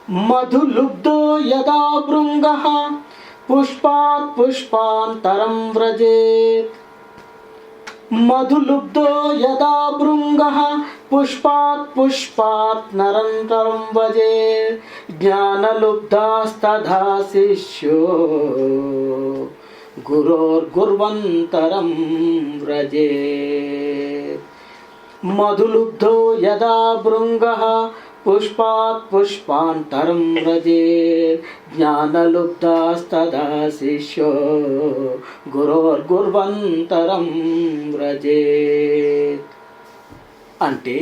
మధులుబ్ధో యదా భృంగః పుష్పాత్ పుష్పాంతరం వ్రజేత్. మధులుబ్ధో యదా భృంగః పుష్పాత్ పుష్పాత్ నరంతరం వ్రజేత్. జ్ఞానలుబ్ధాస్తథా శిష్యో గురోర్గుర్వంతరం వ్రజేత్. మధులుబ్ధో యదా భృంగః పుష్పాత్ పుష్పాంతరం వ్రజేత్. జ్ఞానలుబ్ధాస్తథా శిష్యో గురోర్గుర్వంతరం వ్రజేత్. అంటే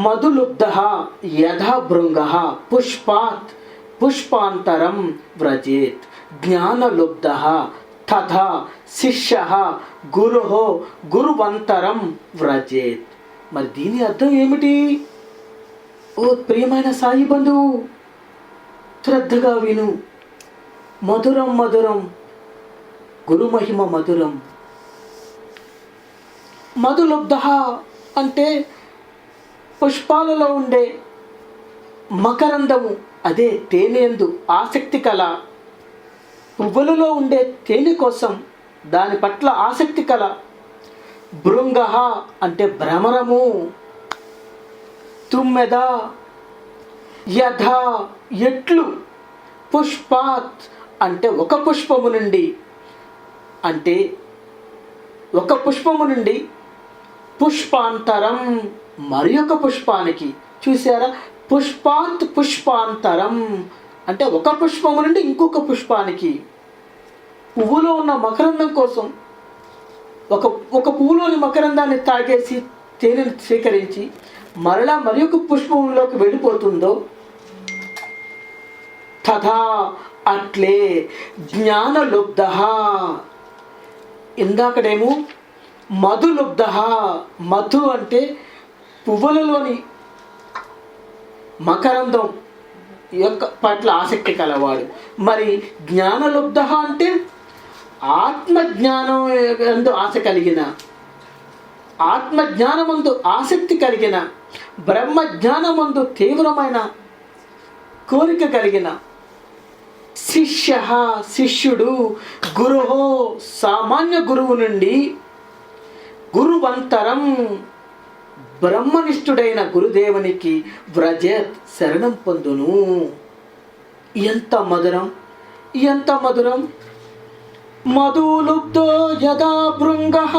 మధులుబ్ధః యథా భృంగః పుష్పాత్ పుష్పాంతరం వ్రజేత్. జ్ఞానలుబ్ధః తథా శిష్యః గురోః గురువంతరం వ్రజేత్. మరి దీని అర్థం ఏమిటి? ఓ ప్రియమైన సాయి బంధువు, శ్రద్ధగా విను. మధురం మధురం, గురుమహిమ మధురం. మధులుబ్ధః అంటే పుష్పాలలో ఉండే మకరందము, అదే తేనెయందు ఆసక్తి కల, పువ్వులలో ఉండే తేనె కోసం దాని పట్ల ఆసక్తి కల. భృంగః అంటే భ్రమరము, తుమ్మెద, యథా ఎట్లు, పుష్పాత్ అంటే ఒక పుష్పము నుండి, అంటే ఒక పుష్పము నుండి పుష్పాంతరం మరి ఒక పుష్పానికి. చూసారా? పుష్పాత్ పుష్పాంతరం అంటే ఒక పుష్పము నుండి ఇంకొక పుష్పానికి. పువ్వులో ఉన్న మకరందం కోసం ఒక పువ్వులోని మకరందాన్ని తాగేసి తేనెను స్వీకరించి మరలా మరి ఒక పుష్పంలోకి వెళ్ళిపోతుందో తథా అట్లే జ్ఞానలుబ్ధః. ఇందాకడేమో మధులుబ్ధః, మధు అంటే పువ్వులలోని మకరందం యొక్క పట్ల ఆసక్తి కలవాడు. మరి జ్ఞానలుబ్ధః అంటే ఆత్మజ్ఞానం ఎందు ఆశ కలిగిన, ఆత్మజ్ఞానమందు ఆసక్తి కలిగిన, బ్రహ్మజ్ఞానమందు తీవ్రమైన కోరిక కలిగిన. శిష్యః శిష్యుడు, గురుః సామాన్య గురువు నుండి, గురువంతరం బ్రహ్మనిష్ఠుడైన గురుదేవునికి వ్రజేత్ శరణం పొందును. ఎంత మధురం, ఎంత మధురం. మధులుబ్ధో యదా భృంగః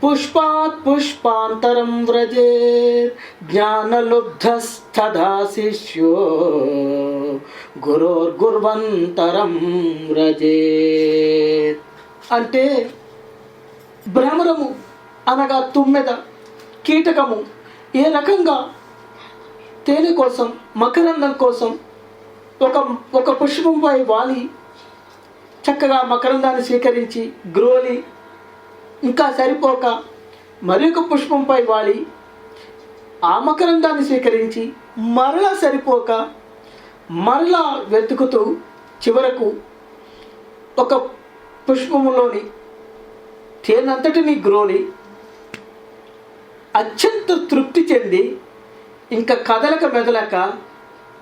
పుష్పాత్ పుష్పాంతరం వ్రజేత్. జ్ఞానలుబ్ధస్తథా శిష్యో గురోర్గుర్వంతరం వ్రజేత్. అంటే భ్రమరము అనగా తుమ్మెద, కీటకము ఏ రకంగా తేనె కోసం, మకరందం కోసం ఒక పుష్పంపై వాలి చక్కగా మకరందాన్ని స్వీకరించి గ్రోలి, ఇంకా సరిపోక మరి ఒక పుష్పంపై వాలి ఆ మకరందాన్ని స్వీకరించి మరలా సరిపోక మరలా వెతుకుతూ చివరకు ఒక పుష్పములోని తేనంతటిని గ్రోలి అత్యంత తృప్తి చెంది ఇంకా కదలక మెదలక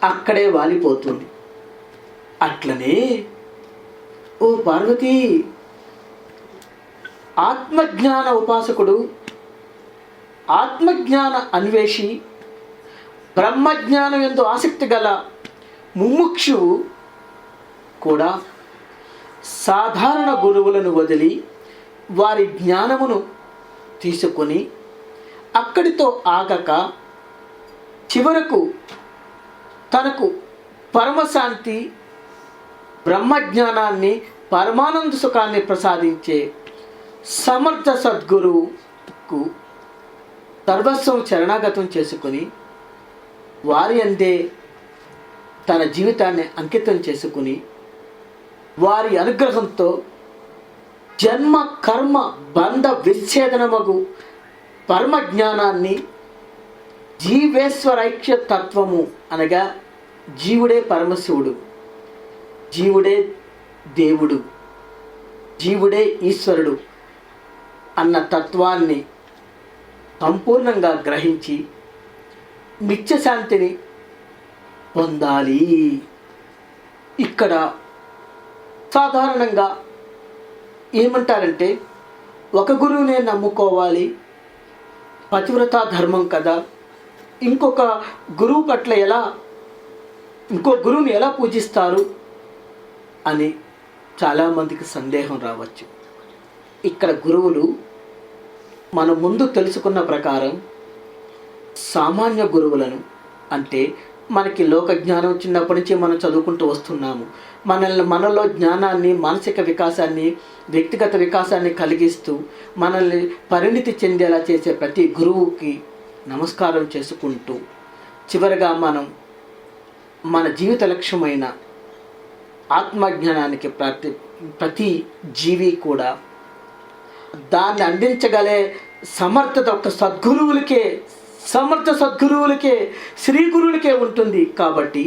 అక్కడే వాలిపోతుంది. అట్లనే ఓ పార్వతీ, ఆత్మజ్ఞాన ఉపాసకుడు, ఆత్మజ్ఞాన అన్వేషి, బ్రహ్మజ్ఞానం యందు ఆసక్తి గల ముముక్షువు కూడా సాధారణ గురువులను వదిలి వారి జ్ఞానమును తీసుకొని అక్కడితో ఆగక చివరకు తనకు పరమశాంతి, బ్రహ్మజ్ఞానాన్ని, పరమానంద సుఖాన్ని ప్రసాదించే సమర్థ సద్గురువుకు సర్వస్వం శరణాగతం చేసుకుని వారి అందే తన జీవితాన్ని అంకితం చేసుకుని వారి అనుగ్రహంతో జన్మ కర్మ బంధ విచ్ఛేదనమగు పరమజ్ఞానాన్ని, జీవేశ్వరైక్య తత్వము అనగా జీవుడే పరమశివుడు, జీవుడే దేవుడు, జీవుడే ఈశ్వరుడు అన్న తత్వాన్ని సంపూర్ణంగా గ్రహించి నిత్యశాంతిని పొందాలి. ఇక్కడ సాధారణంగా ఏమంటారంటే, ఒక గురువునే నమ్ముకోవాలి, పతివ్రతా ధర్మం కదా, ఇంకొక గురువు పట్ల ఇంకో గురువుని ఎలా పూజిస్తారు అని చాలామందికి సందేహం రావచ్చు. ఇక్కడ గురువులు మనం ముందు తెలుసుకున్న ప్రకారం సామాన్య గురువులను, అంటే మనకి లోక జ్ఞానం చిన్నప్పటి నుంచి మనం చదువుకుంటూ వస్తున్నాము, మనలో జ్ఞానాన్ని, మానసిక వికాసాన్ని, వ్యక్తిగత వికాసాన్ని కలిగిస్తూ మనల్ని పరిణితి చెందేలా చేసే ప్రతి గురువుకి నమస్కారం చేసుకుంటూ, చివరిగా మనం మన జీవిత లక్ష్యమైన ఆత్మజ్ఞానానికి ప్రతి జీవి కూడా దాన్ని అందించగలే సమర్థత ఒక సమర్థ సద్గురువులకే, శ్రీ గురువులకే ఉంటుంది. కాబట్టి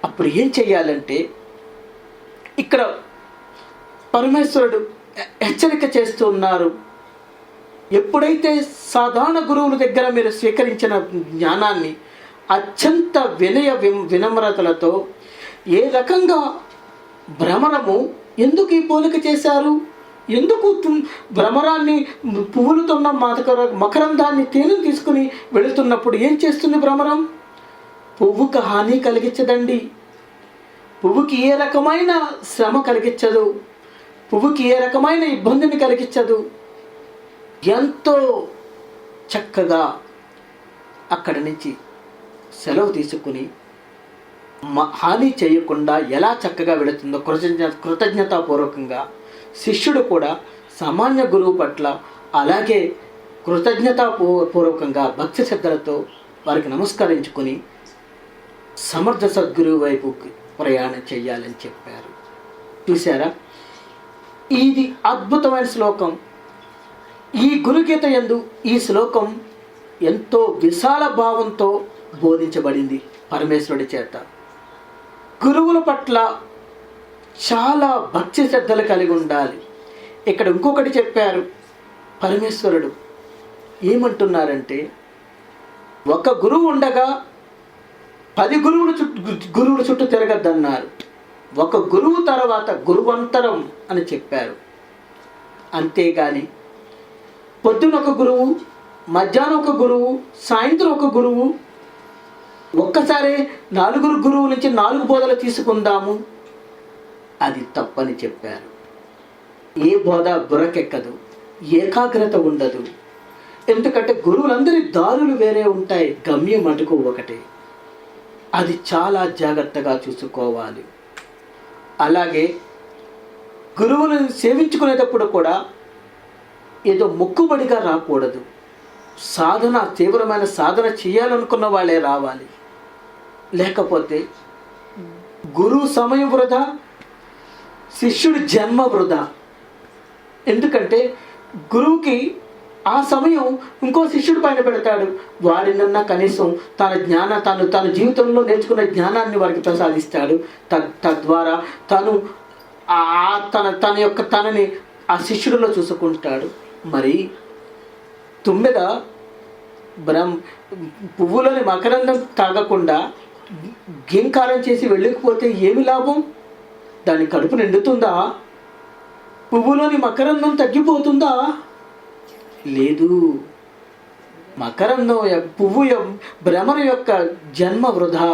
అప్పుడు ఏం చెయ్యాలంటే, ఇక్కడ పరమేశ్వరుడు హెచ్చరిక చేస్తూ ఉన్నారు. ఎప్పుడైతే సాధారణ గురువుల దగ్గర మీరు స్వీకరించిన జ్ఞానాన్ని అత్యంత వినమ్రతలతో, ఏ రకంగా భ్రమరము ఎందుకు ఈ పోలిక చేశారు, ఎందుకు భ్రమరాన్ని పువ్వులతో ఉన్న మకరందాన్ని తేనెను తీసుకుని వెళుతున్నప్పుడు ఏం చేస్తుంది భ్రమరం? పువ్వుకు హాని కలిగించదండి, పువ్వుకి ఏ రకమైన శ్రమ కలిగించదు, పువ్వుకి ఏ రకమైన ఇబ్బందిని కలిగించదు. ఎంతో చక్కగా అక్కడి నుంచి సెలవు తీసుకుని హాని చేయకుండా ఎలా చక్కగా వెళుతుందో కృతజ్ఞతాపూర్వకంగా శిష్యుడు కూడా సామాన్య గురువు పట్ల అలాగే కృతజ్ఞతాపూర్వకంగా భక్తి శ్రద్ధలతో వారికి నమస్కరించుకుని సమర్థ సద్గురువు వైపుకి ప్రయాణం చేయాలని చెప్పారు. చూసారా, ఇది అద్భుతమైన శ్లోకం. ఈ గురుగీత యందు ఈ శ్లోకం ఎంతో విశాల భావంతో బోధించబడింది పరమేశ్వరుడి చేత. గురువుల పట్ల చాలా భక్తి శ్రద్ధలు కలిగి ఉండాలి. ఇక్కడ ఇంకొకటి చెప్పారు పరమేశ్వరుడు. ఏమంటున్నారంటే, ఒక గురువు ఉండగా 10 గురువుల చుట్టూ తిరగద్దన్నారు. ఒక గురువు తర్వాత గురువంతరం అని చెప్పారు. అంతేగాని పొద్దున ఒక గురువు, మధ్యాహ్నం ఒక గురువు, సాయంత్రం ఒక గురువు, ఒక్కసారి 4 గురువుల నుంచి 4 బోధలు తీసుకుందాము, అది తప్పని చెప్పారు. ఏ బోధ బుర్రకెక్కదు, ఏకాగ్రత ఉండదు. ఎందుకంటే గురువులందరి దారులు వేరే ఉంటాయి, గమ్యం అటుకు ఒకటే. అది చాలా జాగ్రత్తగా చూసుకోవాలి. అలాగే గురువులను సేవించుకునేటప్పుడు కూడా ఏదో మొక్కుబడిగా రాకూడదు. తీవ్రమైన సాధన చేయాలనుకున్న వాళ్ళే రావాలి. లేకపోతే గురువు సమయం వృధా, శిష్యుడి జన్మ వృధా. ఎందుకంటే గురువుకి ఆ సమయం ఇంకో శిష్యుడి పైన పెడతాడు. వాడినన్నా కనీసం తన జీవితంలో నేర్చుకున్న జ్ఞానాన్ని వారికి ప్రసాదిస్తాడు. తద్వారా తనని ఆ శిష్యుడిలో చూసుకుంటాడు. మరి తుమ్మెద పువ్వులోని మకరందం తాగకుండా గింకారం చేసి వెళ్ళకపోతే ఏమి లాభం? దాని కడుపు నిండుతుందా? పువ్వులోని మకరందం తగ్గిపోతుందా? లేదు. మకరందం భ్రమర యొక్క జన్మ వృధా.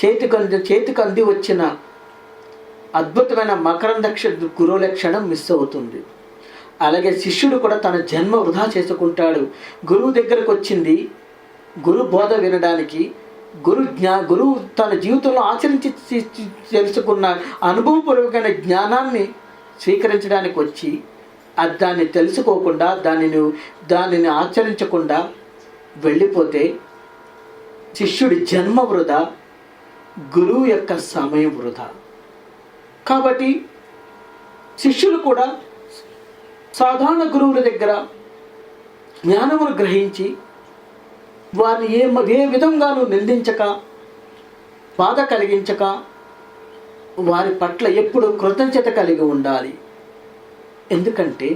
చేతికి అంది వచ్చిన అద్భుతమైన మకరంద గురువు లక్షణం మిస్ అవుతుంది. అలాగే శిష్యుడు కూడా తన జన్మ వృధా చేసుకుంటాడు. గురువు దగ్గరకు వచ్చింది గురు బోధ వినడానికి, గురువు తన జీవితంలో ఆచరించి తెలుసుకున్న అనుభవపూర్వకమైన జ్ఞానాన్ని స్వీకరించడానికి వచ్చి దాన్ని తెలుసుకోకుండా దానిని ఆచరించకుండా వెళ్ళిపోతే శిష్యుడి జన్మ వృధా, గురువు యొక్క సమయం వృధా. కాబట్టి శిష్యులు కూడా సాధారణ గురువుల దగ్గర జ్ఞానమును గ్రహించి వారిని ఏ విధంగానూ నిందించక, బాధ కలిగించక, వారి పట్ల ఎప్పుడు కృతజ్ఞత కలిగి ఉండాలి. ఎందుకంటే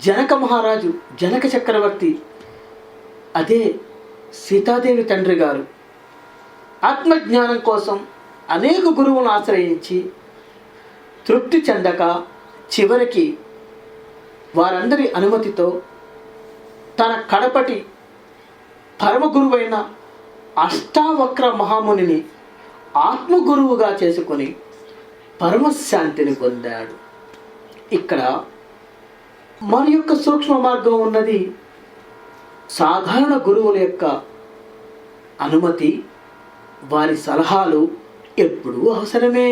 జనక మహారాజు, జనక చక్రవర్తి అదే సీతాదేవి తండ్రి గారు ఆత్మజ్ఞానం కోసం అనేక గురువులను ఆశ్రయించి తృప్తి చెందక చివరికి వారందరి అనుమతితో తన కడపటి పరమ గురువైన అష్టావక్ర మహామునిని ఆత్మగురువుగా చేసుకొని పరమశాంతిని పొందాడు. ఇక్కడ మరి యొక్క సూక్ష్మ మార్గం ఉన్నది. సాధారణ గురువుల యొక్క అనుమతి, వారి సలహాలు ఎప్పుడూ అవసరమే.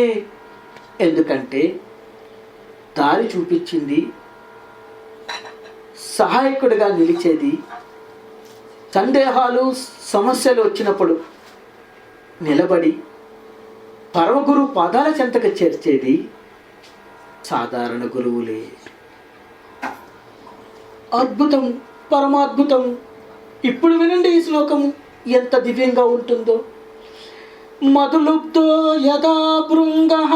ఎందుకంటే దారి చూపించింది, సహాయకుడిగా నిలిచేది, సందేహాలు సమస్యలు వచ్చినప్పుడు నిలబడి పరమగురు పాదాల చెంతకు చేర్చేది సాధారణ గురువులే. అద్భుతం, పరమాద్భుతం. ఇప్పుడు వినండి ఈ శ్లోకము ఎంత దివ్యంగా ఉంటుందో. మధులుబ్ధో యదా భృంగః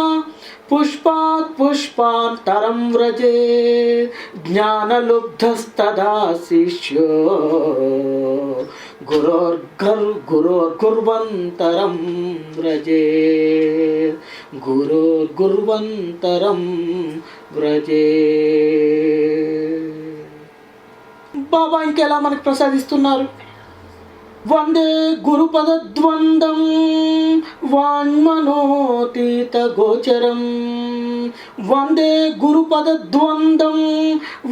పుష్పాత్ పుష్పాంతరం వ్రజే జ్ఞానలుబ్ధస్తదా శిష్యో గురోర్గుర్వంతరం వ్రజే గురోర్గుర్వంతరం వ్రజే. బాబా ఇంకెలా మనకు ప్రసాదిస్తున్నారు. వందే గురుపదద్వందం వాన్మనోతీత గోచరం. వందే గురుపదద్వందం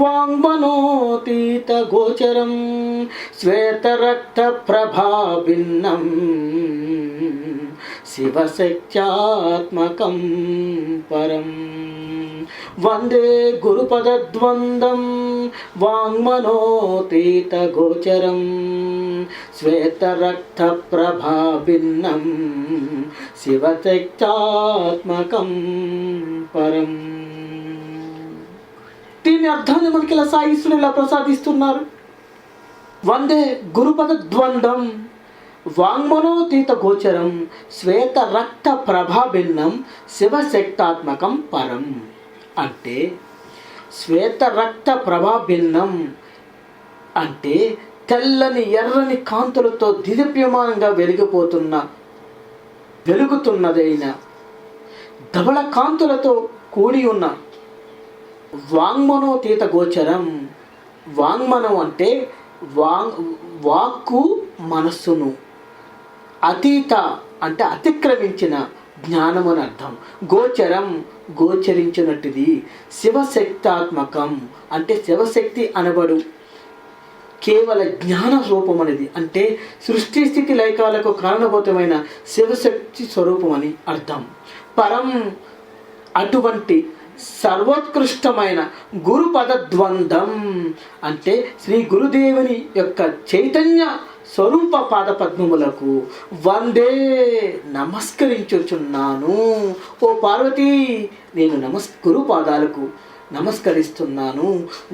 వాంగ్మనోతీత గోచరం శ్వేతరక్త ప్రభాభిన్నం శివశక్త్యాత్మకం పరం. వందే గురుపదద్వందం వాంగ్మనోతీత గోచరం శ్వేతరక్త ప్రభాభిన్నం శివశక్త్యాత్మకం పరం. దీని అర్థాన్ని మనకి ఇలా సాయిస్తులు ఇలా ప్రసాదిస్తున్నారు. వందే గురుపదద్వందం వాంగ్మనోతీత గోచరం శ్వేత రక్త ప్రభాభిన్నం శివశక్తాత్మకం పరం. అంటే శ్వేత రక్త ప్రభాభిన్నం అంటే తెల్లని ఎర్రని కాంతులతో దివ్యమానంగా వెలుగుతున్నదైన ధవళ కాంతులతో కూడి ఉన్న వాంగ్మనోతీత గోచరం. వాంగ్మనం అంటే వాక్కు మనస్సును, అతీత అంటే అతిక్రమించిన జ్ఞానము అని అర్థం. గోచరం గోచరించినట్టుది. శివశక్తాత్మకం అంటే శివశక్తి అనబడు కేవల జ్ఞాన రూపం అనేది, అంటే సృష్టి స్థితి లైకాలకు కారణభూతమైన శివశక్తి స్వరూపం అని అర్థం. పరం అటువంటి సర్వోత్కృష్టమైన గురుపదద్వందం అంటే శ్రీ గురుదేవుని యొక్క చైతన్య స్వరూప పాదపద్మములకు వందే నమస్కరించుచున్నాను. ఓ పార్వతీ, నేను గురుపాదాలకు నమస్కరిస్తున్నాను.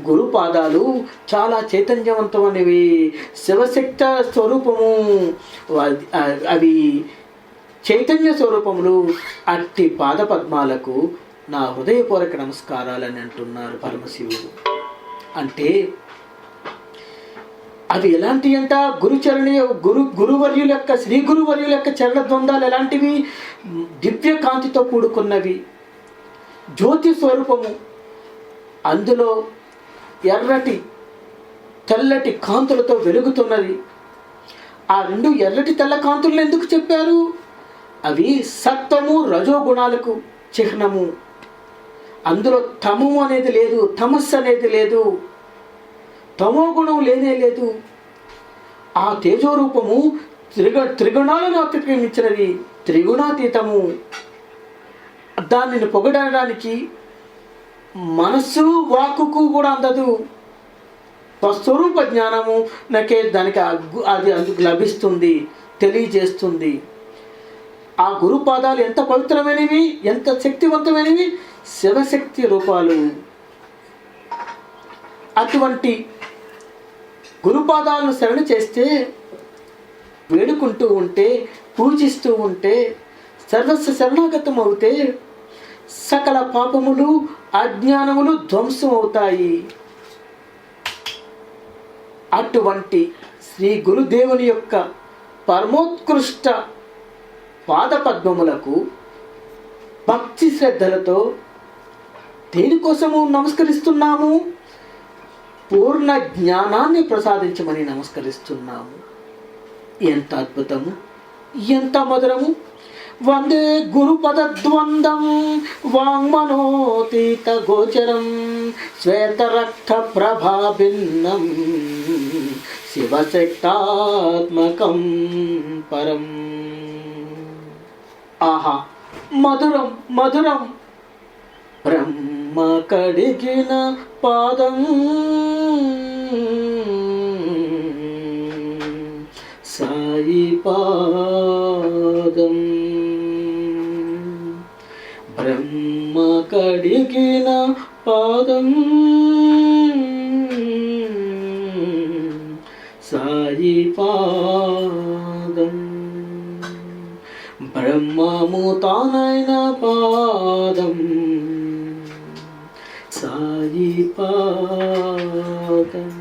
గురుపాదాలు చాలా చైతన్యవంతమైనవి, శివశక్త స్వరూపము, అవి చైతన్య స్వరూపములు. అట్టి పాదపద్మాలకు నా హృదయపూర్వక నమస్కారాలని అంటున్నారు పరమశివుడు. అంటే అవి ఎలాంటి అంట? గురువర్యుల యొక్క శ్రీ గురువర్యుల యొక్క చరణ ద్వందాలు ఎలాంటివి? దివ్య కాంతితో కూడుకున్నవి, జ్యోతి స్వరూపము. అందులో ఎర్రటి తెల్లటి కాంతులతో వెలుగుతున్నది. ఆ రెండు ఎర్రటి తెల్ల కాంతులను ఎందుకు చెప్పారు? అవి సత్వము రజోగుణాలకు చిహ్నము. అందులో తమము అనేది లేదు, తమస్సు అనేది లేదు, తమో గుణం లేనే లేదు. ఆ తేజోరూపము త్రిగుణాలను అతిక్రమించినది, త్రిగుణాతీతము. దానిని పొగడడానికి మనస్సు వాక్కుకు కూడా అందదు. స్వస్వరూప జ్ఞానము నాకే దానికి అది అందుకు లభిస్తుంది, తెలియజేస్తుంది. ఆ గురుపాదాలు ఎంత పవిత్రమైనవి, ఎంత శక్తివంతమైనవి, శివశక్తి రూపాలు. అటువంటి గురుపాదాలను శరణ చేస్తే, వేడుకుంటూ ఉంటే, పూజిస్తూ ఉంటే, సర్వస్వ శరణాగతం అవుతే సకల పాపములు అజ్ఞానములు ధ్వంసం అవుతాయి. అటువంటి శ్రీ గురుదేవుని యొక్క పరమోత్కృష్ట పాదపద్మములకు భక్తి శ్రద్ధలతో దేనికోసము నమస్కరిస్తున్నాము? పూర్ణ జ్ఞానాన్ని ప్రసాదించమని నమస్కరిస్తున్నాము. ఎంత అద్భుతము, ఎంత మధురము! వందే గురుపదద్వందం వాంగ్మనోతీత గోచరం శ్వేతరక్త ప్రభాభిన్నం శివశక్తాత్మకం పరం. ఆహా, మధురం మధురం! బ్రహ్మ కడిగిన పాదం సాయి పాదం. బ్రహ్మ కడిగిన పాదం సాయి పాదం. బ్రహ్మము తానైన పాదం సాయి పాదం.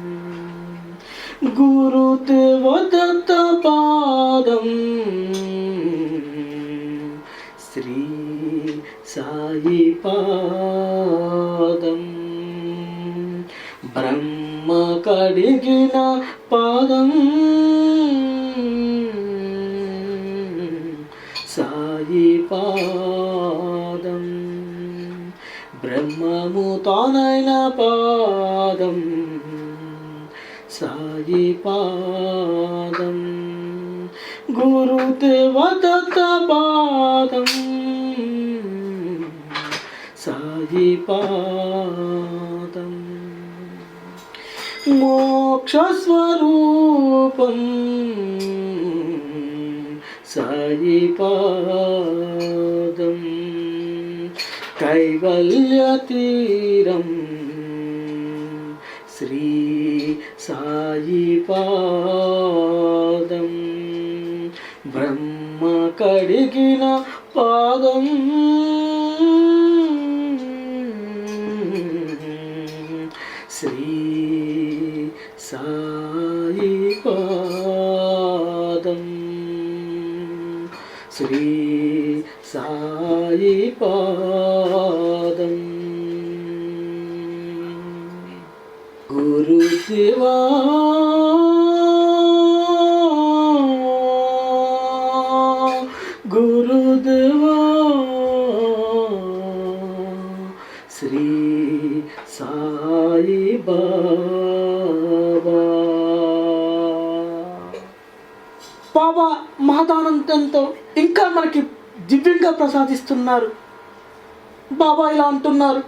గురుదేవదత్త పాదం శ్రీ సాయి పాదం. బ్రహ్మ కడిగిన పాదం సాయి పాదం. బ్రహ్మము తానైన పాదం సాయి పాదం. గురుదేవదత్త పాదం సాయి పాదం. మోక్షస్వరూపం సాయి పాదం. కైవల్యతీరం శ్రీ సాయి పాదం. బ్రహ్మ కడిగిన పాదం శ్రీ సాయి పాదం. శ్రీ సాయి పాదం. గురుదేవా గురుదేవా శ్రీ సాయి బాబా. బాబా మహదానందంతో ఇంకా మనకి దివ్యంగా ప్రసాదిస్తున్నారు. బాబా ఇలా అంటున్నారు,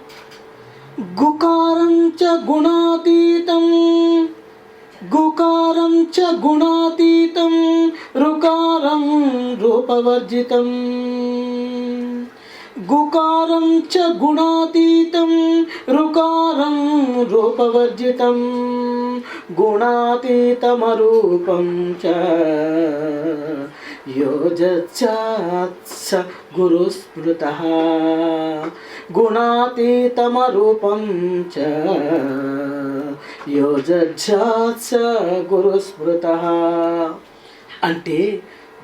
గుకారం చ గుణాతీతం గుకారం చ గుణాతీతం రుకారం రూపవర్జితం. గుకారం చ గుణాతీతం రుకారం రూపవర్జితం. గుణాతీతమరూపం చ యోజత్స గురుస్మృతః. గుణాతీతమరూపం చ యోజత్స గురుస్మృతః. అంటే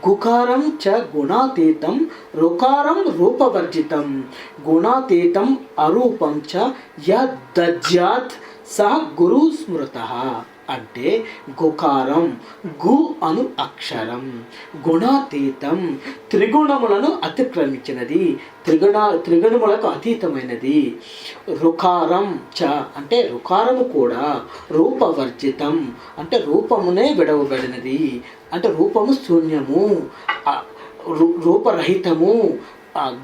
గుకారం చ గుణాతీతం రుకారం రూపవర్జితం. గుణాతీతం అరూపం చ యదజ్జాత్ సహ గురు స్మృతః. అంటే గుకారం గు అను అక్షరం, గుణాతీతం త్రిగుణములను అతిక్రమించినది, త్రిగుణములకు అతీతమైనది. రుకారం చ అంటే రుకారము కూడా, రూపవర్జితం అంటే రూపమునే విడవబడినది, అంటే రూపము శూన్యము, రూపరహితము.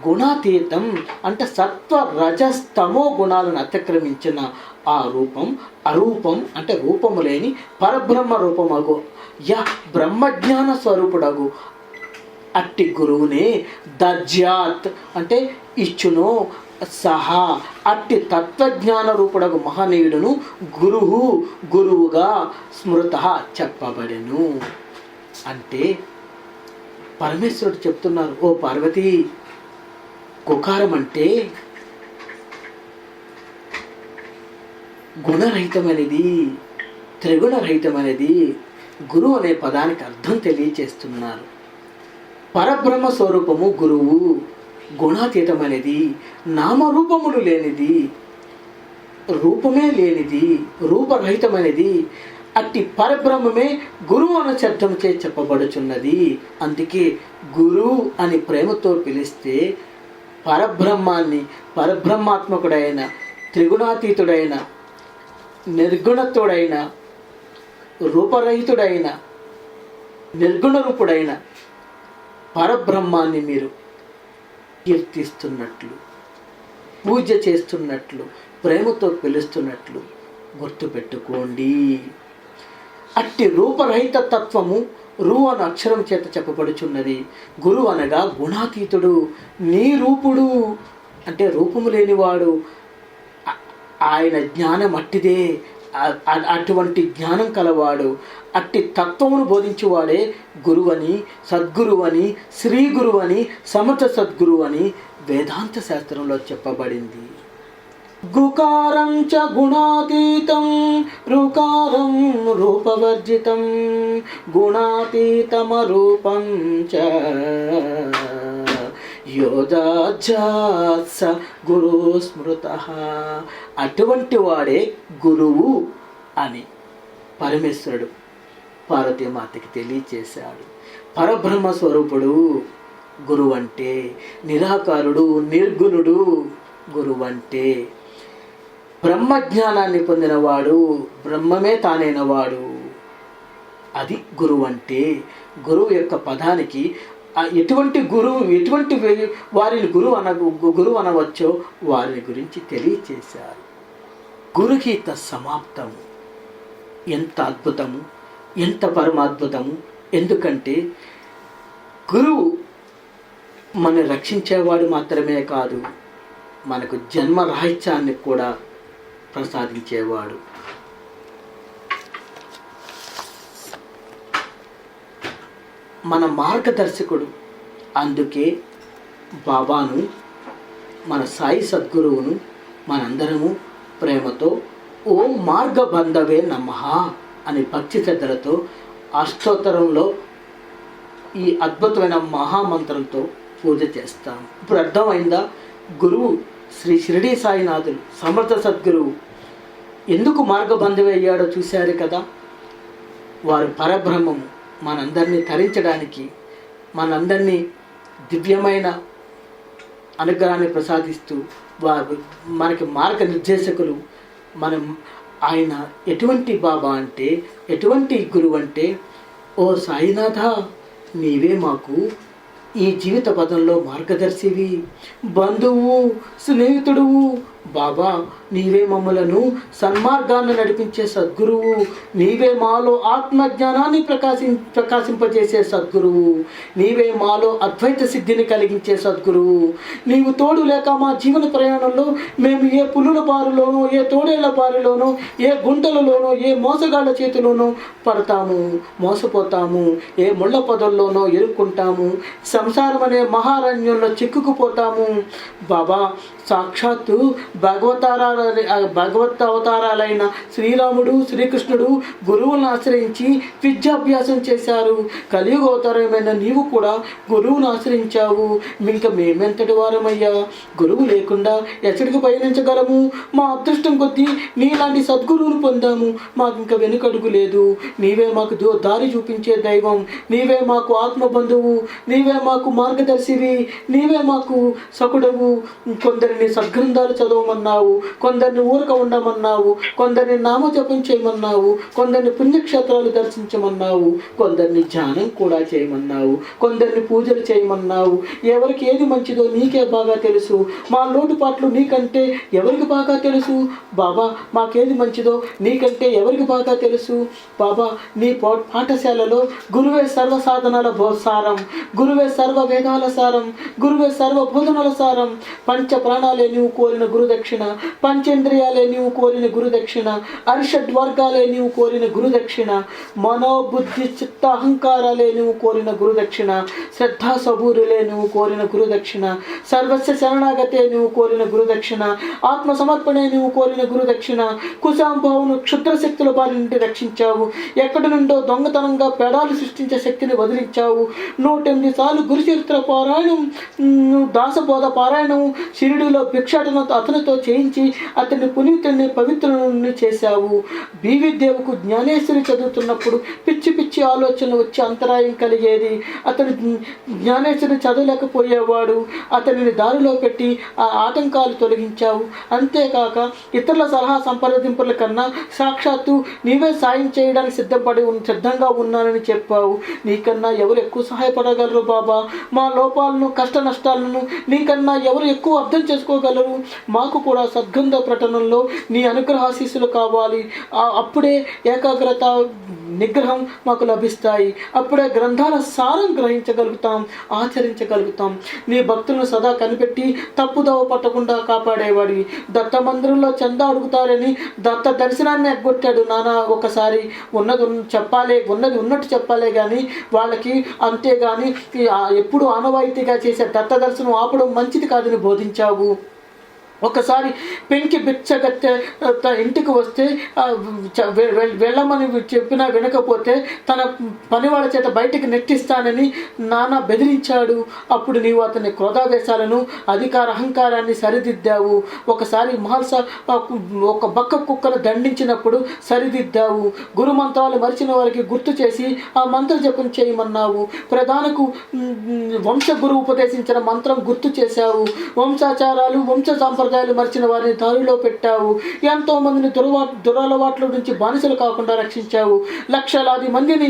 గుణాతీతం అంటే సత్వ రజస్తమో గుణాలను అతిక్రమించిన ఆ రూపం. అరూపం అంటే రూపము లేని పరబ్రహ్మ రూపమగు బ్రహ్మజ్ఞాన స్వరూపుడగు అట్టి గురువునే దజ్యాత్ అంటే ఇచ్చును సహా అట్టి తత్వజ్ఞాన రూపుడగు మహనీయుడును గురువుగా స్మృత చెప్పబడెను. అంటే పరమేశ్వరుడు చెప్తున్నారు, ఓ పార్వతి, గుకారం అంటే గుణరహితమైనది, త్రిగుణరహితమైనది, గురువు అనే పదానికి అర్థం తెలియచేస్తున్నారు. పరబ్రహ్మ స్వరూపము గురువు, గుణాతీతమైనది, నామరూపములు లేనిది, రూపమే లేనిది, రూపరహితమైనది. అట్టి పరబ్రహ్మమే గురువు అన్న శబ్దముచే చెప్పబడుచున్నది. అందుకే గురు అని ప్రేమతో పిలిస్తే పరబ్రహ్మాన్ని, పరబ్రహ్మాత్మకుడైన, త్రిగుణాతీతుడైన, నిర్గుణతుడైన, రూపరహితుడైన, నిర్గుణ రూపుడైన పరబ్రహ్మాన్ని మీరు కీర్తిస్తున్నట్లు, పూజ చేస్తున్నట్లు, ప్రేమతో పిలుస్తున్నట్లు గుర్తుపెట్టుకోండి. అట్టి రూపరహిత తత్వము రు అను అక్షరం చేత చెప్పబడుచున్నది. గురు అనగా గుణాతీతుడు, నీ రూపుడు అంటే రూపము లేనివాడు. ఆయన జ్ఞానం అట్టిదే, అటువంటి జ్ఞానం కలవాడు. అట్టి తత్వమును బోధించువాడే గురువని, సద్గురువని, శ్రీ గురువని, సమర్థ సద్గురు అని వేదాంత శాస్త్రంలో చెప్పబడింది. గుకారం చ గుణాతీతం, రుకారం రూపవర్జితం, గుణాతీతమరూపం చ యోజాజాత్స గురు స్మృతః. అటువంటి వాడే గురువు అని పరమేశ్వరుడు పార్వతీమాతకి తెలియచేశాడు. పరబ్రహ్మ స్వరూపుడు గురువు అంటే, నిరాకారుడు, నిర్గుణుడు గురువు అంటే, బ్రహ్మజ్ఞానాన్ని పొందినవాడు, బ్రహ్మమే తానైనవాడు. అది గురువు అంటే. గురువు యొక్క పదానికి ఎటువంటి గురువు, ఎటువంటి వారిని గురువు అనవచ్చో వారిని గురించి తెలియచేశారు. గురుగీత సమాప్తము. ఎంత అద్భుతము, ఎంత పరమాద్భుతము. ఎందుకంటే గురువు మనం రక్షించేవాడు మాత్రమే కాదు, మనకు జన్మ రాహిత్యాన్ని కూడా ప్రసాదించేవాడు. మన మార్గదర్శకుడు. అందుకే బాబాను, మన సాయి సద్గురువును మనందరము ప్రేమతో ఓం మార్గబంధవే నమః అని భక్తి శ్రద్ధలతో అష్టోత్తరంలో ఈ అద్భుతమైన మహామంత్రంతో పూజ చేస్తాం. ఇప్పుడు అర్థమైందా? గురువు శ్రీ షిరిడి సాయినాథులు, సమర్థ సద్గురువు ఎందుకు మార్గబంధవి అయ్యాడో చూశారు కదా. వారు పరబ్రహ్మము, మనందరినీ తరించడానికి, మనందరినీ దివ్యమైన అనుగ్రహాన్ని ప్రసాదిస్తూ వారు మనకి మార్గనిర్దేశకులు. మనం ఆయన ఎటువంటి బాబా అంటే, ఎటువంటి గురువు అంటే, ఓ సాయినాథ, నీవే మాకు ఈ జీవిత పదంలో మార్గదర్శివి, బంధువు, స్నేహితుడువు. బాబా, నీవే మమ్మలను సన్మార్గాన్ని నడిపించే సద్గురువు. నీవే మాలో ఆత్మజ్ఞానాన్ని ప్రకాశింపజేసే సద్గురువు. నీవే మాలో అద్వైత సిద్ధిని కలిగించే సద్గురువు. నీవు తోడు లేక మా జీవన ప్రయాణంలో మేము ఏ పులుల బారులోనో, ఏ తోడేళ్ల బారిలోనో, ఏ గుంటలలోనో, ఏ మోసగాళ్ల చేతిలోనో పడతాము, మోసపోతాము, ఏ ముళ్ళ పొదల్లోనో ఇరుక్కుంటాము, సంసారం అనే మహారణ్యంలో చిక్కుకుపోతాము. బాబా, సాక్షాత్తు భగవత్ అవతారాలైన శ్రీరాముడు, శ్రీకృష్ణుడు గురువులను ఆశ్రయించి విద్యాభ్యాసం చేశారు. కలియుగ అవతారమైన నీవు కూడా గురువును ఆశ్రయించావు. ఇంకా మేమెంతటి వారమయ్యా? గురువు లేకుండా ఎక్కడికి పయనించగలము? మా అదృష్టం కొద్దీ నీలాంటి సద్గురువును పొందాము. మాకు ఇంకా వెనుకడుగు లేదు. నీవే మాకు దారి చూపించే దైవం, నీవే మాకు ఆత్మబంధువు, నీవే మాకు మార్గదర్శివి, నీవే మాకు సకుడవు. కొందరిని సద్గ్రంథాలు చదవమన్నావు, కొందరిని ఊరక ఉండమన్నావు, కొందరిని నామజపం చేయమన్నావు, కొందరిని పుణ్యక్షేత్రాలు దర్శించమన్నావు, కొందరిని ధ్యానం కూడా చేయమన్నావు, కొందరిని పూజలు చేయమన్నావు. ఎవరికి ఏది మంచిదో నీకే బాగా తెలుసు. మా లోటుపాట్లు నీకంటే ఎవరికి బాగా తెలుసు? బాబా, మాకేది మంచిదో నీకంటే ఎవరికి బాగా తెలుసు? బాబా, నీ పాఠశాలలో గురువే సర్వ సాధనాల సారం, గురువే సర్వ వేదాల సారం, గురువే సర్వ బోధనల సారం. పంచ ప్రాణాలే నీవు కోరిన గురు గురుదక్షిణ, పంచేంద్రియాలే నీవు కోరిన గురుదక్షిణ, అరిషడ్ వర్గాలే నీవు కోరిన గురుదక్షిణ, మనోబుద్ధి చిత్త అహంకారాలే నువ్వు కోరిన గురుదక్షిణ, శ్రద్ధా సబూరులే నువ్వు కోరిన గురుదక్షిణ, సర్వస్వ శరణాగతే నువ్వు కోరిన గురుదక్షిణ, ఆత్మ సమర్పణే నువ్వు కోరిన గురుదక్షిణ, కుశాంభావును క్షుద్ర శక్తుల బారి నుండి రక్షించావు, ఎక్కడి నుండో దొంగతనంగా పెడాలు సృష్టించే శక్తిని వదిలించావు, 108 సార్లు గురుచరిత్ర పారాయణం, దాసబోధ పారాయణం షిరిడిలో భిక్షాటన అతనితో చేయించి అతన్ని పునీతుడిని పవిత్రుని చేశావు. బీవీ దేవుకు జ్ఞానేశ్వరి చదువుతున్నప్పుడు పిచ్చి పిచ్చి ఆలోచనలు వచ్చి అంతరాయం కలిగేది. అతను జ్ఞానేశ్వరి చదవలేకపోయేవాడు. అతనిని దారిలో పెట్టి ఆ ఆటంకాలు తొలగించావు. అంతేకాక ఇతరుల సలహా సంప్రదింపుల కన్నా సాక్షాత్తు నీవే సాయం చేయడానికి సిద్ధంగా ఉన్నానని చెప్పావు. నీకన్నా ఎవరు ఎక్కువ సహాయపడగలరు బాబా? మా లోపాలను కష్ట నష్టాలను నీకన్నా ఎవరు ఎక్కువ అర్థం చేసుకోగలరు? మాకు కూడా సద్గంధ ప్రకటనలో నీ అనుగ్రహాశీస్సులు కావాలి. అప్పుడే ఏకాగ్రత నిగ్రహం మాకు లభిస్తాయి. అప్పుడే గ్రంథాల సారం గ్రహించగలుగుతాం, ఆచరించగలుగుతాం. నీ భక్తులను సదా కనిపెట్టి తప్పుదోవ పట్టకుండా కాపాడేవాడివి. దత్త మందిరంలో చందా అడుగుతారని దత్త దర్శనాన్ని ఎగ్గొట్టాడు నాన్న. ఒకసారి ఉన్నది ఉన్నట్టు చెప్పాలే కానీ వాళ్ళకి, అంతేగాని ఎప్పుడు ఆనవాయితీగా చేసే దత్త దర్శనం ఆపడం మంచిది కాదని బోధించావు. ఒకసారి పెంకి బిచ్చగత్తె ఇంటికి వస్తే వెళ్ళమని చెప్పినా వినకపోతే తన పనివాళ్ళ చేత బయటికి నెట్టిస్తానని నాన్న బెదిరించాడు. అప్పుడు నీవు అతని క్రోధావేశాలను, అధికార అహంకారాన్ని సరిదిద్దావు. ఒకసారి మహల్సా ఒక బక్క కుక్కను దండించినప్పుడు సరిదిద్దావు. గురు మంత్రాలు మరిచిన వారికి గుర్తు చేసి ఆ మంత్ర జపం చేయమన్నావు. ప్రధానకు వంశ గురువు ఉపదేశించిన మంత్రం గుర్తు చేశావు. వంశాచారాలు, వంశ సాంప్రదాయాలు మర్చిన వారిని దారిలో పెట్టావు. ఎంతో మందిని దురలవాట్ల నుంచి బానిసలు కాకుండా రక్షించావు. లక్షలాది మందిని,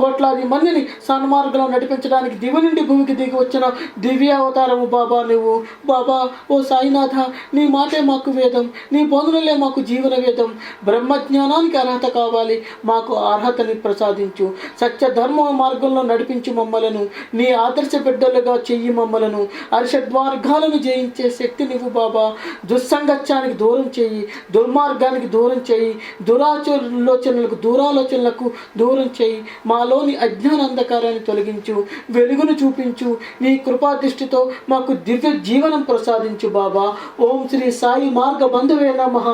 కోట్లాది మందిని సన్మార్గంలో నడిపించడానికి దివి నుండి భూమికి దిగి వచ్చిన దివ్యావతారము బాబా నువ్వు. బాబా, ఓ సాయినాథ, నీ మాటే మాకు వేదం, నీ బోధనలే మాకు జీవన వేదం. బ్రహ్మజ్ఞానానికి అర్హత కావాలి, మాకు అర్హతని ప్రసాదించు. సత్య ధర్మ మార్గంలో నడిపించు మమ్మలను. నీ ఆదర్శ బిడ్డలుగా చెయ్యి మమ్మలను. అరిషడ్వార్గాలను జయించే శక్తి నువ్వు బాబా. దుస్సంగత్యానికి దూరం చేయి, దుర్మార్గానికి దూరం చేయి, దురాలోచనలకు దూరం చేయి. మాలోని అజ్ఞాన అంధకారాన్ని తొలగించు, వెలుగును చూపించు. నీ కృపాదృష్టితో మాకు దివ్య జీవనం ప్రసాదించు బాబా. ఓం శ్రీ సాయి మార్గ బంధువే నమః.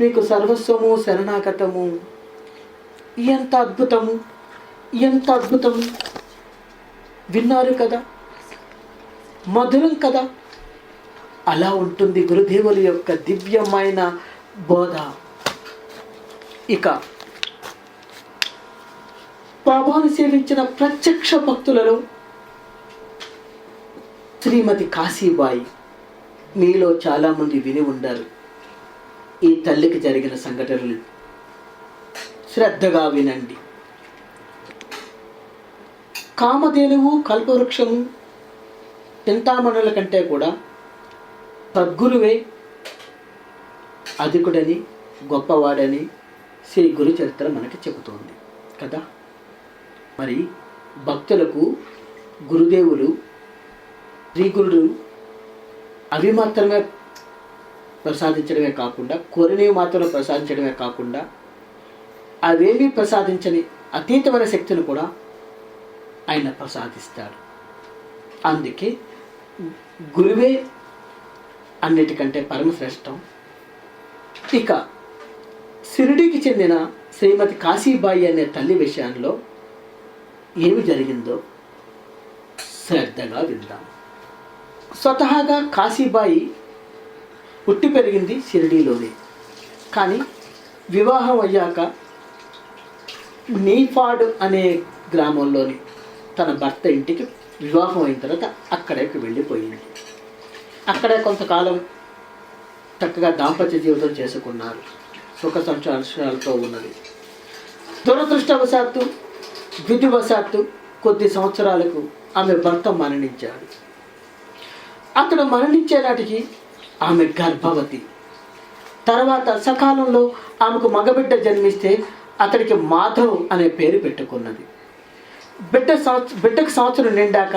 మీకు సర్వస్వము శరణాగతము. ఎంత అద్భుతము, ఎంత అద్భుతము! విన్నారు కదా, మధురం కదా. అలా ఉంటుంది గురుదేవుల యొక్క దివ్యమైన బోధ. ఇక బాబాను సేవించిన ప్రత్యక్ష భక్తులలో శ్రీమతి కాశీబాయి. మీలో చాలామంది విని ఉండారు ఈ తల్లికి జరిగిన సంఘటనలు. శ్రద్ధగా వినండి. కామధేనువు, కల్పవృక్షము, చింతామణుల కంటే కూడా సద్గురువే అధికుడని, గొప్పవాడని శ్రీ గురు చరిత్ర మనకి చెబుతోంది కదా. మరి భక్తులకు గురుదేవులు, శ్రీ గురుడు అవి మాత్రమే ప్రసాదించడమే కాకుండా, కోరినవి మాత్రమే ప్రసాదించడమే కాకుండా, అవేమీ ప్రసాదించని అతీతమైన శక్తిని కూడా ఆయన ప్రసాదిస్తాడు. అందుకే గురువే అన్నిటికంటే పరమశ్రేష్టం. ఇక షిరిడీకి చెందిన శ్రీమతి కాశీబాయి అనే తల్లి విషయంలో ఏమి జరిగిందో శ్రద్ధగా విందాం. స్వతహాగా కాశీబాయి పుట్టి పెరిగింది షిరిడీలోనే. కానీ వివాహం అయ్యాక నీఫాడ్ అనే గ్రామంలోని తన భర్త ఇంటికి వివాహం అయిన తర్వాత అక్కడికి వెళ్ళిపోయింది. అక్కడే కొంతకాలం చక్కగా దాంపత్య జీవితం చేసుకున్నారు. సుఖ సంతోషాలతో ఉన్నది. దురదృష్టవశాత్తు, విధివశాత్తు కొద్ది సంవత్సరాలకు ఆమె భర్త మరణించాడు. అతడు మరణించే నాటికి ఆమె గర్భవతి. తర్వాత సకాలంలో ఆమెకు మగబిడ్డ జన్మిస్తే అతడికి మాధవ్ అనే పేరు పెట్టుకున్నది. బిడ్డకు సంవత్సరం నిండాక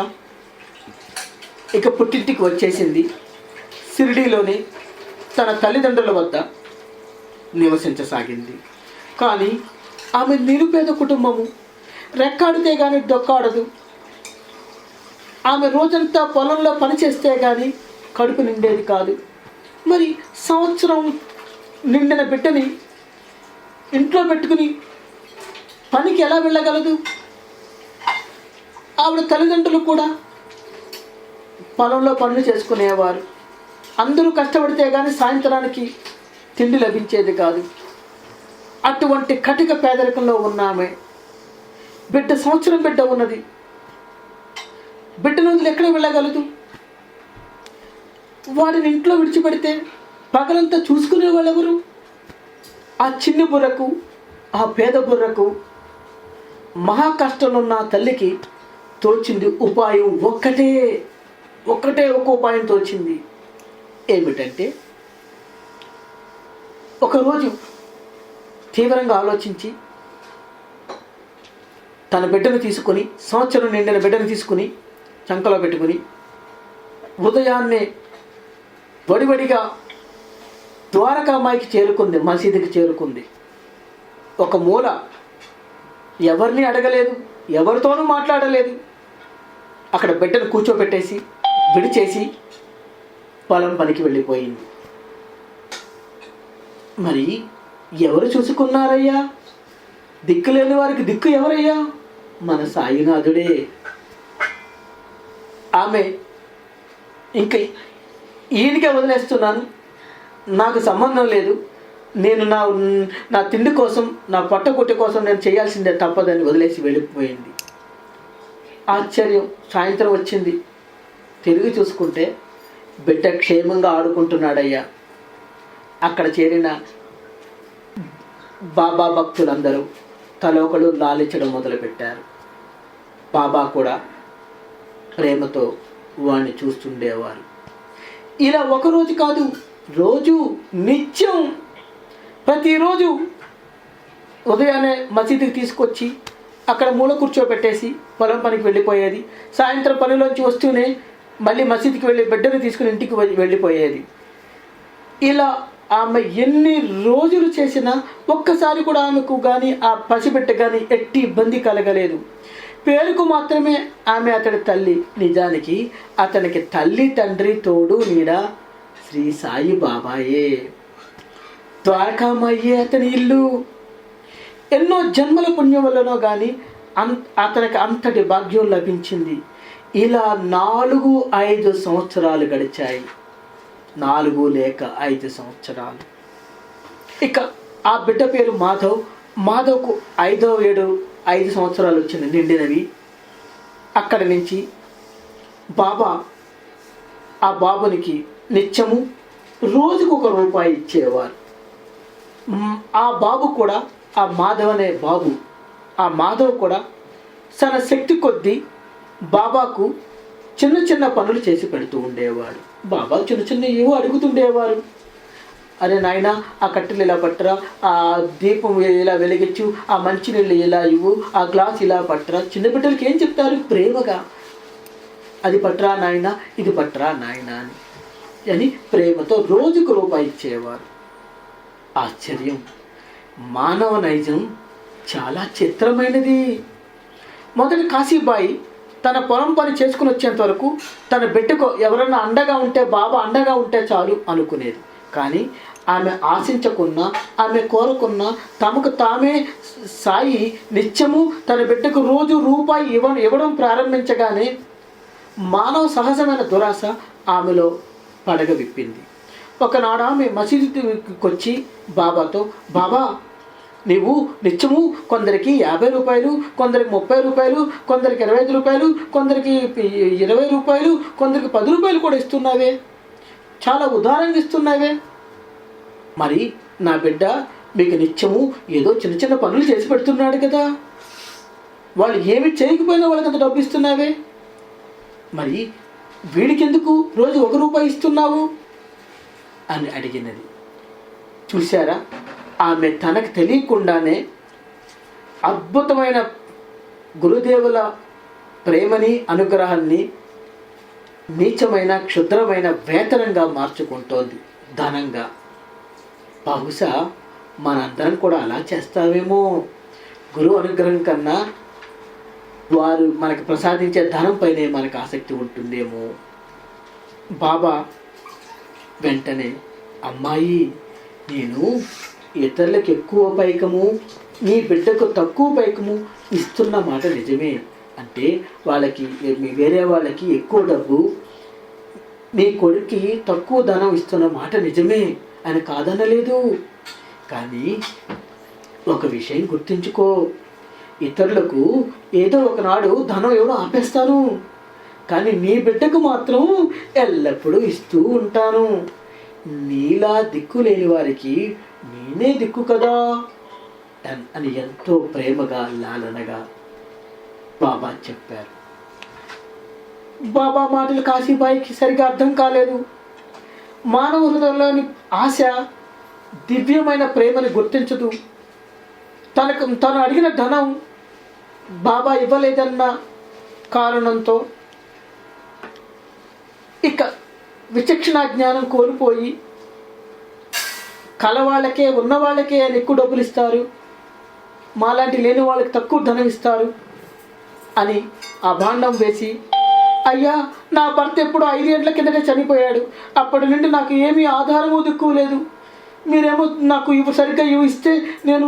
ఇక పుట్టింటికి వచ్చేసింది. షిరిడీలోనే తన తల్లిదండ్రుల వద్ద నివసించసాగింది. కానీ ఆమె నిరుపేద కుటుంబము, రెక్కాడితే కానీ డొక్కాడదు. ఆమె రోజంతా పొలంలో పనిచేస్తే కానీ కడుపు నిండేది కాదు. మరి సంవత్సరం నిండిన బిడ్డని ఇంట్లో పెట్టుకుని పనికి ఎలా వెళ్ళగలదు? ఆవిడ తల్లిదండ్రులు కూడా పొలంలో పనులు చేసుకునేవారు. అందరూ కష్టపడితే కానీ సాయంత్రానికి తిండి లభించేది కాదు. అటువంటి కటిక పేదరికంలో ఉన్న ఆమె సంవత్సరం బిడ్డ ఉన్నది. బిడ్డను వదిలి ఎక్కడ వెళ్ళగలదు? వాడిని ఇంట్లో విడిచిపెడితే పగలంతా చూసుకునే వాళ్ళెవరు? ఆ చిన్ని బుర్రకు, ఆ పేద బుర్రకు, మహా కష్టంలో ఉన్న తల్లికి తోచింది ఉపాయం ఒక్కటే ఒక ఉపాయం తోచింది. ఏమిటంటే, ఒకరోజు తీవ్రంగా ఆలోచించి తన బిడ్డను తీసుకొని, సంవత్సరం నిండిన బిడ్డను తీసుకుని చంకలో పెట్టుకుని ఉదయాన్నే వడివడిగా ద్వారకామాయికి చేరుకుంది, మసీదుకి చేరుకుంది. ఒక మూల ఎవరిని అడగలేదు, ఎవరితోనూ మాట్లాడలేదు. అక్కడ బిడ్డను కూర్చోబెట్టేసి విడిచేసి పొలం పనికి వెళ్ళిపోయింది. మరి ఎవరు చూసుకున్నారయ్యా? దిక్కులేని వారికి దిక్కు ఎవరయ్యా? మన సాయినాథుడే. ఆమె ఇంక ఈయనకే వదిలేస్తున్నాను, నాకు సంబంధం లేదు, నేను నా తిండి కోసం, నా పొట్టకుట్టి కోసం నేను చేయాల్సిందే తప్పదని వదిలేసి వెళ్ళిపోయింది. ఆశ్చర్యం, సాయంత్రం వచ్చింది. తిరిగి చూసుకుంటే బిడ్డ క్షేమంగా ఆడుకుంటున్నాడయ్యా. అక్కడ చేరిన బాబా భక్తులందరూ తలోకలు లాలించడం మొదలుపెట్టారు. బాబా కూడా ప్రేమతో వాడిని చూస్తుండేవారు. ఇలా ఒకరోజు కాదు, రోజు, నిత్యం, ప్రతిరోజు ఉదయాన్నే మసీదుకి తీసుకొచ్చి అక్కడ మూల కూర్చోబెట్టేసి పొలం పనికి వెళ్ళిపోయేది. సాయంత్రం పనిలోంచి వస్తూనే మళ్ళీ మసీదుకి వెళ్ళి బిడ్డను తీసుకుని ఇంటికి వెళ్ళిపోయేది. ఇలా ఆమె ఎన్ని రోజులు చేసినా ఒక్కసారి కూడా ఆమెకు కానీ ఆ పసిబిడ్డ కానీ ఎట్టి ఇబ్బంది కలగలేదు. పేరుకు మాత్రమే ఆమె అతడి తల్లి. నిజానికి అతనికి తల్లి, తండ్రి, తోడు, నీడ శ్రీ సాయి బాబాయే. ద్వారకామయ్యే అతని ఇల్లు. ఎన్నో జన్మల పుణ్యం వల్లనో కానీ అతనికి అంతటి భాగ్యం లభించింది. ఇలా 4-5 సంవత్సరాలు గడిచాయి. 4 లేక 5 సంవత్సరాలు. ఇక ఆ బిడ్డ పేరు మాధవ్. మాధవ్కు 5వ ఏడు 5 సంవత్సరాలు వచ్చింది నిండినవి. అక్కడి నుంచి బాబా ఆ బాబునికి నిత్యము రోజుకు ₹1 ఇచ్చేవారు. ఆ బాబు కూడా, ఆ మాధవ్ అనే బాబు, ఆ మాధవ్ కూడా తన శక్తి కొద్దీ బాబాకు చిన్న చిన్న పనులు చేసి పెడుతూ ఉండేవాడు. బాబా చిన్న చిన్న ఏవో అడుగుతుండేవారు. అరే నాయన, ఆ కట్టెలు ఇలా పట్టరా, ఆ దీపం ఇలా వెలిగించు, ఆ మంచినీళ్ళు ఇలా ఇవ్వు, ఆ గ్లాస్ ఇలా పట్టరా. చిన్న బిడ్డలకి ఏం చెప్తారు? ప్రేమగా అది పట్టరా నాయన, ఇది పట్టరా నాయన అని ప్రేమతో రోజుకు ₹1 ఇచ్చేవారు. ఆశ్చర్యం, మానవ నైజం చాలా చిత్రమైనది. మొదటి కాశీబాయి తన పొలం పని చేసుకుని వచ్చేంత వరకు తన బిడ్డకు ఎవరన్నా అండగా ఉంటే, బాబా అండగా ఉంటే చాలు అనుకునేది. కానీ ఆమె ఆశించకున్నా, ఆమె కోరుకున్నా, తమకు తామే సాయి నిత్యము తన బిడ్డకు రోజు ₹1 ఇవ్వడం ప్రారంభించగానే మానవ సహజమైన దురాశ ఆమెలో పడగ విప్పింది. ఒకనాడు ఆమె మసీదుకి వచ్చి బాబాతో, బాబా నీవు నిత్యము కొందరికి ₹50, కొందరికి ₹30, కొందరికి ₹25, కొందరికి ₹20, కొందరికి ₹10 కూడా ఇస్తున్నావే, చాలా ఉదారంగా ఇస్తున్నావే. మరి నా బిడ్డ మీకు నిత్యము ఏదో చిన్న చిన్న పనులు చేసి పెడుతున్నాడు కదా, వాళ్ళు ఏమి చేయకపోయినా వాళ్ళకి అంత డబ్బు ఇస్తున్నావే, మరి వీడికి ఎందుకు రోజు ₹1 ఇస్తున్నావు అని అడిగినది. చూశారా, ఆమె తనకు తెలియకుండానే అద్భుతమైన గురుదేవుల ప్రేమని, అనుగ్రహాన్ని నీచమైన, క్షుద్రమైన వేతనంగా మార్చుకుంటోంది. ధనంగా. బహుశా మనందరం కూడా అలా చేస్తామేమో. గురువు అనుగ్రహం కన్నా వారు మనకు ప్రసాదించే ధనం పైనే మనకు ఆసక్తి ఉంటుందేమో. బాబా వెంటనే, అమ్మాయి, నేను ఇతరులకు ఎక్కువ పైకము, నీ బిడ్డకు తక్కువ పైకము ఇస్తున్న మాట నిజమే. అంటే వాళ్ళకి, వేరే వాళ్ళకి ఎక్కువ డబ్బు, నీ కొడుక్కి తక్కువ ధనం ఇస్తున్న మాట నిజమే అని కాదనలేదు. కానీ ఒక విషయం గుర్తుంచుకో, ఇతరులకు ఏదో ఒకనాడు ధనం ఎవడో ఆపేస్తాను, కానీ నీ బిడ్డకు మాత్రం ఎల్లప్పుడూ ఇస్తూ ఉంటాను. నీలా దిక్కు లేని వారికి నేనే దిక్కు కదా అని ఎంతో ప్రేమగా, లాలనగా బాబా చెప్పారు. బాబా మాటలు కాశీబాయికి సరిగా అర్థం కాలేదు. మానవ హృదయంలోని ఆశ దివ్యమైన ప్రేమని గుర్తించదు. తను అడిగిన ధనం బాబా ఇవ్వలేదన్న కారణంతో ఇక విచక్షణ జ్ఞానం కోల్పోయి, కలవాళ్ళకే, ఉన్నవాళ్ళకే అని ఎక్కువ డబ్బులు ఇస్తారు, మాలాంటి లేని వాళ్ళకి తక్కువ ధనం ఇస్తారు అని అభాండం వేసి, అయ్యా, నా భర్త ఎప్పుడు 5 ఏళ్ల కిందటే చనిపోయాడు, అప్పటి నుండి నాకు ఏమీ ఆధారము దిక్కు లేదు, మీరేమో నాకు సరిగ్గా ఇస్తే నేను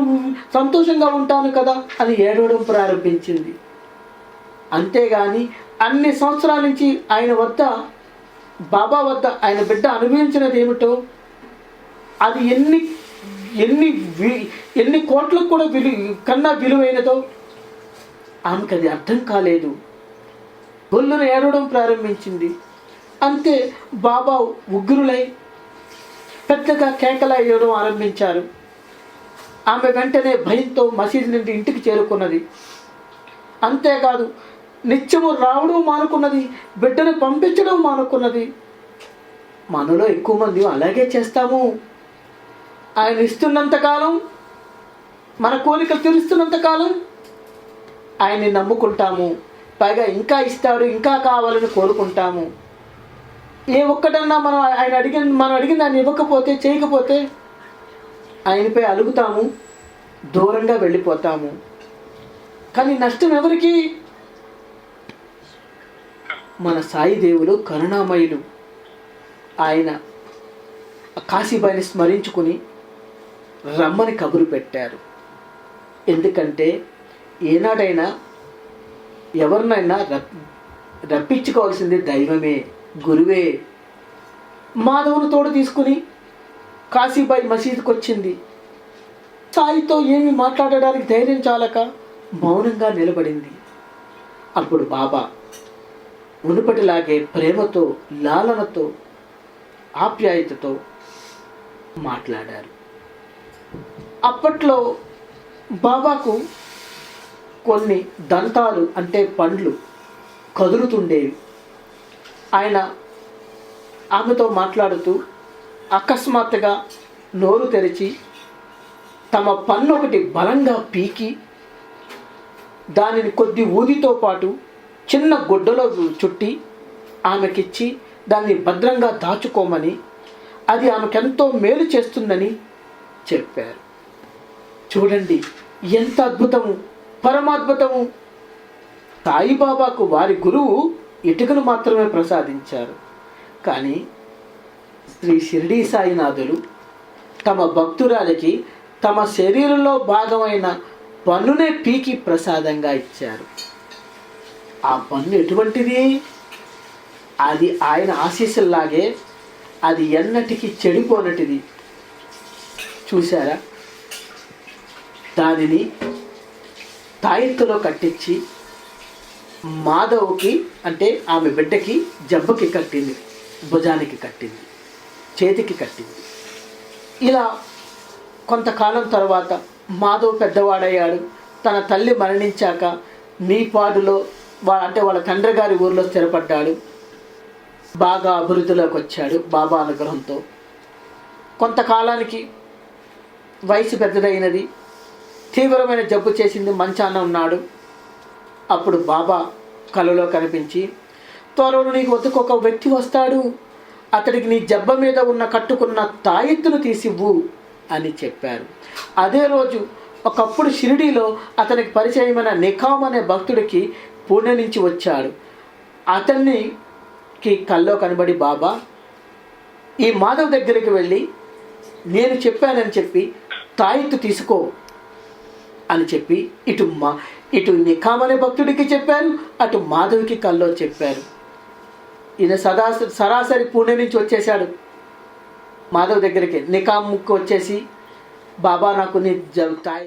సంతోషంగా ఉంటాను కదా అని ఏడవడం ప్రారంభించింది. అంతేగాని అన్ని సంవత్సరాల నుంచి ఆయన వద్ద, బాబా వద్ద ఆయన బిడ్డ అనుభవించినది ఏమిటో, అది ఎన్ని కోట్లకు కూడా కన్నా విలువైనదో ఆమెకు అది అర్థం కాలేదు. గొల్లును ఏడవడం ప్రారంభించింది. అంతే, బాబా ఉగ్రులై పెద్దగా కేకలా వేయడం ఆరంభించారు. ఆమె వెంటనే భయంతో మసీదు నుండి ఇంటికి చేరుకున్నది. అంతేకాదు, నిత్యము రావడం మానుకున్నది, బిడ్డను పంపించడం మానుకున్నది. మనలో ఎక్కువ మంది అలాగే చేస్తాము. ఆయన ఇస్తున్నంతకాలం, మన కోరికలు తీరుస్తున్నంతకాలం ఆయన్ని నమ్ముకుంటాము. పైగా ఇంకా ఇస్తాడు, ఇంకా కావాలని కోరుకుంటాము. ఏ ఒక్కటన్నా మనం అడిగిన దాన్ని ఇవ్వకపోతే, చేయకపోతే ఆయనపై అలుగుతాము, దూరంగా వెళ్ళిపోతాము. కానీ నష్టం ఎవరికి? మన సాయి దేవులు కరుణామయులు. ఆయన కాశీబాయిని స్మరించుకుని రమ్మని కబురు పెట్టారు. ఎందుకంటే ఏనాడైనా ఎవరినైనా రప్పించుకోవాల్సింది దైవమే, గురువే. మాధవుని తోడు తీసుకుని కాశీబాయి మసీదుకి వచ్చింది. సాయితో ఏమి మాట్లాడడానికి ధైర్యం చాలక మౌనంగా నిలబడింది. అప్పుడు బాబా మునుపటిలాగే ప్రేమతో, లాలనతో, ఆప్యాయతతో మాట్లాడారు. అప్పట్లో బాబాకు కొన్ని దంతాలు అంటే పండ్లు కదులుతుండేవి. ఆయన ఆమెతో మాట్లాడుతూ అకస్మాత్తుగా నోరు తెరిచి తమ పన్ను ఒకటి బలంగా పీకి దానిని కొద్ది ఊదితో పాటు చిన్న గుడ్డలో చుట్టి ఆమెకిచ్చి దాన్ని భద్రంగా దాచుకోమని, అది ఆమెకెంతో మేలు చేస్తుందని చెప్పారు. చూడండి ఎంత అద్భుతము, పరమాద్భుతము. సాయిబాబాకు వారి గురువు ఇటుకను మాత్రమే ప్రసాదించారు. కానీ శ్రీ షిరిడీ సాయినాథులు తమ భక్తురాలికి తమ శరీరంలో భాగమైన పన్నునే పీకి ప్రసాదంగా ఇచ్చారు. ఆ పన్ను ఎటువంటిది? అది ఆయన ఆశీస్సుల్లాగే అది ఎన్నటికీ చెడిపోనటిది. చూసారా? దానిని తాయెత్తులో కట్టించి మాధవ్కి అంటే ఆమె బిడ్డకి జబ్బకి కట్టింది, భుజానికి కట్టింది, చేతికి కట్టింది. ఇలా కొంతకాలం తర్వాత మాధవ్ పెద్దవాడయ్యాడు. తన తల్లి మరణించాక నీపాడులో అంటే వాళ్ళ తండ్రి గారి ఊరిలో స్థిరపడ్డాడు. బాగా అభివృద్ధిలోకి వచ్చాడు బాబా అనుగ్రహంతో. కొంతకాలానికి వయసు పెద్దదైనది, తీవ్రమైన జబ్బు చేసింది, మంచాన ఉన్నాడు. అప్పుడు బాబా కలలో కనిపించి, త్వరలో నీకు వద్దకు ఒక వ్యక్తి వస్తాడు, అతడికి నీ జబ్బ మీద ఉన్న కట్టుకున్న తాయెత్తును తీసివ్వు అని చెప్పారు. అదే రోజు ఒకప్పుడు షిరిడీలో అతనికి పరిచయమైన నికాం అనే భక్తుడికి పూణె నుంచి వచ్చాడు. అతనికి కల్లో కనబడి, బాబా ఈ మాధవ్ దగ్గరికి వెళ్ళి నేను చెప్పానని చెప్పి తాయెత్తు తీసుకో అని చెప్పి ఇటు నికాం అనే భక్తుడికి చెప్పారు, అటు మాధవ్కి కల్లో చెప్పారు. ఈయన సరాసరి పూణె నుంచి వచ్చేసాడు మాధవ్ దగ్గరికి. నికాంకి వచ్చేసి, బాబా నాకు నీ తాయెత్తు